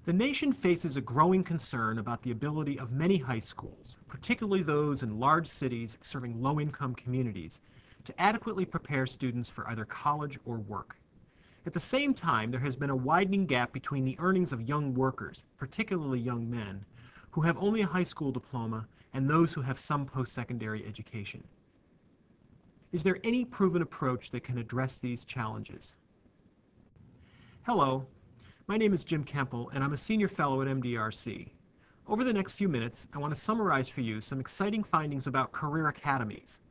The nation faces a growing concern about the ability of many high schools, particularly those in large cities serving low-income communities, to adequately prepare students for either college or work. At the same time, there has been a widening gap between the earnings of young workers, particularly young men, who have only a high school diploma, and those who have some post-secondary education. Is there any proven approach that can address these challenges? Hello, my name is Jim Kemple, and I'm a senior fellow at MDRC. Over the next few minutes, I want to summarize for you some exciting findings about career academies,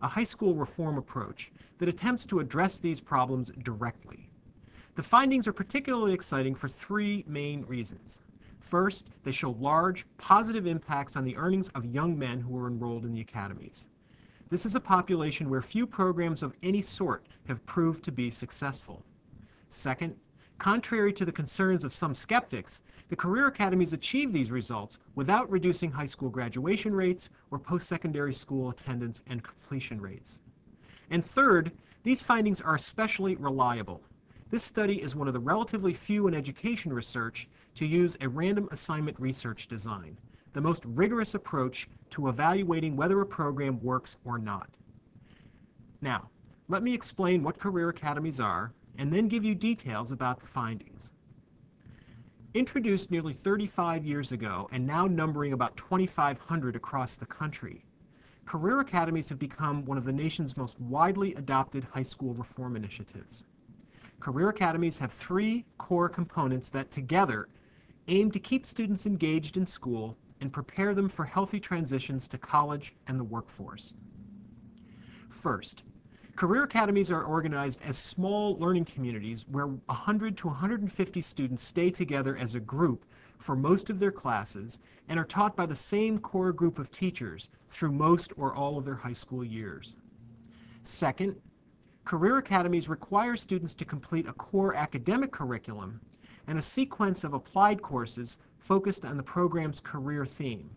a high school reform approach that attempts to address these problems directly. The findings are particularly exciting for three main reasons. First, they show large, positive impacts on the earnings of young men who are enrolled in the academies. This is a population where few programs of any sort have proved to be successful. Second, contrary to the concerns of some skeptics, the career academies achieve these results without reducing high school graduation rates or post-secondary school attendance and completion rates. And third, these findings are especially reliable. This study is one of the relatively few in education research to use a random assignment research design, the most rigorous approach to evaluating whether a program works or not. Now, let me explain what career academies are and then give you details about the findings. Introduced nearly 35 years ago and now numbering about 2,500 across the country, career academies have become one of the nation's most widely adopted high school reform initiatives. Career academies have three core components that together aim to keep students engaged in school and prepare them for healthy transitions to college and the workforce. First, career academies are organized as small learning communities where 100 to 150 students stay together as a group for most of their classes and are taught by the same core group of teachers through most or all of their high school years. Second, career academies require students to complete a core academic curriculum and a sequence of applied courses focused on the program's career theme.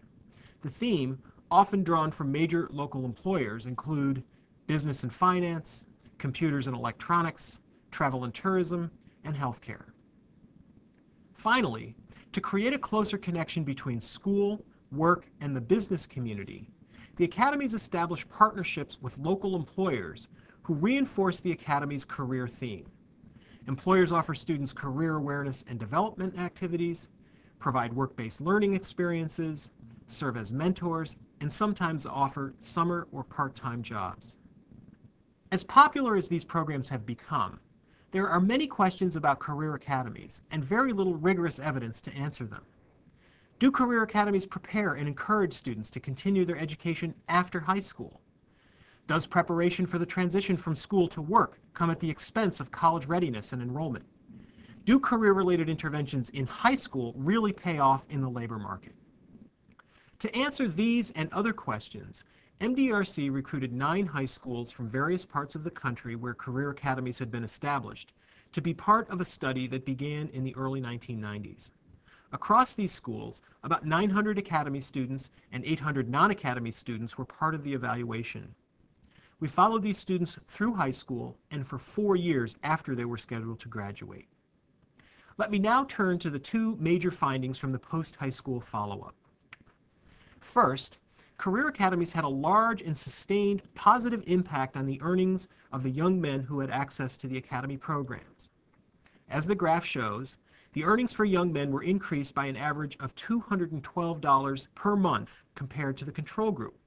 The theme, often drawn from major local employers, include business and finance, computers and electronics, travel and tourism, and healthcare. Finally, to create a closer connection between school, work, and the business community, the academies establish partnerships with local employers who reinforce the academy's career theme. Employers offer students career awareness and development activities, provide work-based learning experiences, serve as mentors, and sometimes offer summer or part-time jobs. As popular as these programs have become, there are many questions about career academies and very little rigorous evidence to answer them. Do career academies prepare and encourage students to continue their education after high school? Does preparation for the transition from school to work come at the expense of college readiness and enrollment? Do career-related interventions in high school really pay off in the labor market? To answer these and other questions, MDRC recruited 9 high schools from various parts of the country where career academies had been established to be part of a study that began in the early 1990s. Across these schools, about 900 academy students and 800 non-academy students were part of the evaluation. We followed these students through high school and for 4 years after they were scheduled to graduate. Let me now turn to the 2 major findings from the post-high school follow-up. First, career academies had a large and sustained positive impact on the earnings of the young men who had access to the academy programs. As the graph shows, the earnings for young men were increased by an average of $212 per month compared to the control group.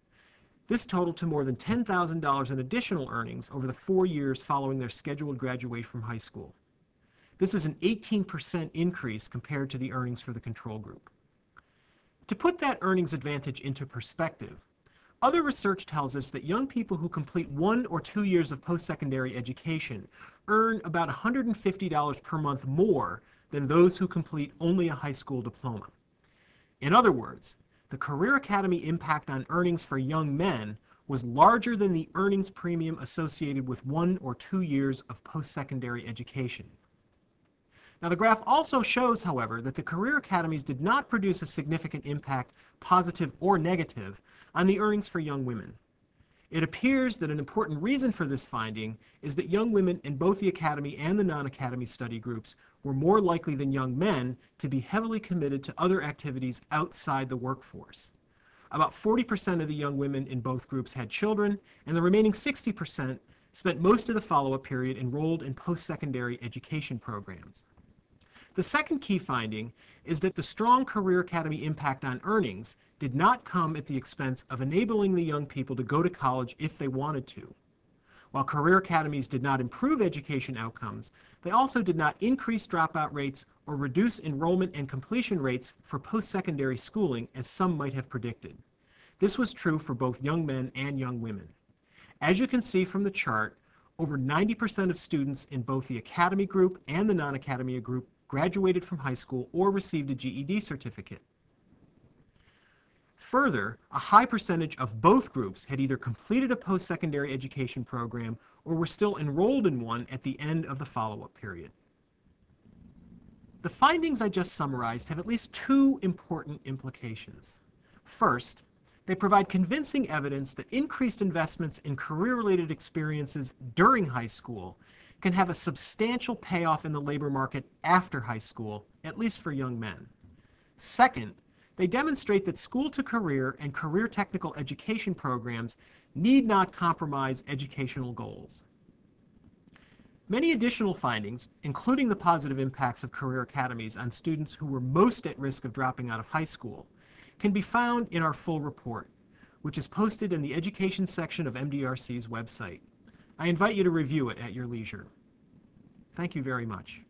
This totaled to more than $10,000 in additional earnings over the 4 years following their scheduled graduation from high school. This is an 18% increase compared to the earnings for the control group. To put that earnings advantage into perspective, other research tells us that young people who complete 1 or 2 years of post-secondary education earn about $150 per month more than those who complete only a high school diploma. In other words, the Career Academy impact on earnings for young men was larger than the earnings premium associated with 1 or 2 years of post-secondary education. Now, the graph also shows, however, that the career academies did not produce a significant impact, positive or negative, on the earnings for young women. It appears that an important reason for this finding is that young women in both the Academy and the non-Academy study groups were more likely than young men to be heavily committed to other activities outside the workforce. About 40% of the young women in both groups had children, and the remaining 60% spent most of the follow-up period enrolled in post-secondary education programs. The second key finding is that the strong Career Academy impact on earnings did not come at the expense of enabling the young people to go to college if they wanted to. While Career Academies did not improve education outcomes, they also did not increase dropout rates or reduce enrollment and completion rates for post-secondary schooling as some might have predicted. This was true for both young men and young women. As you can see from the chart, over 90% of students in both the Academy group and the non-Academy group graduated from high school or received a GED certificate. Further, a high percentage of both groups had either completed a post-secondary education program or were still enrolled in one at the end of the follow-up period. The findings I just summarized have at least two important implications. First, they provide convincing evidence that increased investments in career-related experiences during high school can have a substantial payoff in the labor market after high school, at least for young men. Second, they demonstrate that school-to-career and career technical education programs need not compromise educational goals. Many additional findings, including the positive impacts of career academies on students who were most at risk of dropping out of high school, can be found in our full report, which is posted in the education section of MDRC's website. I invite you to review it at your leisure. Thank you very much.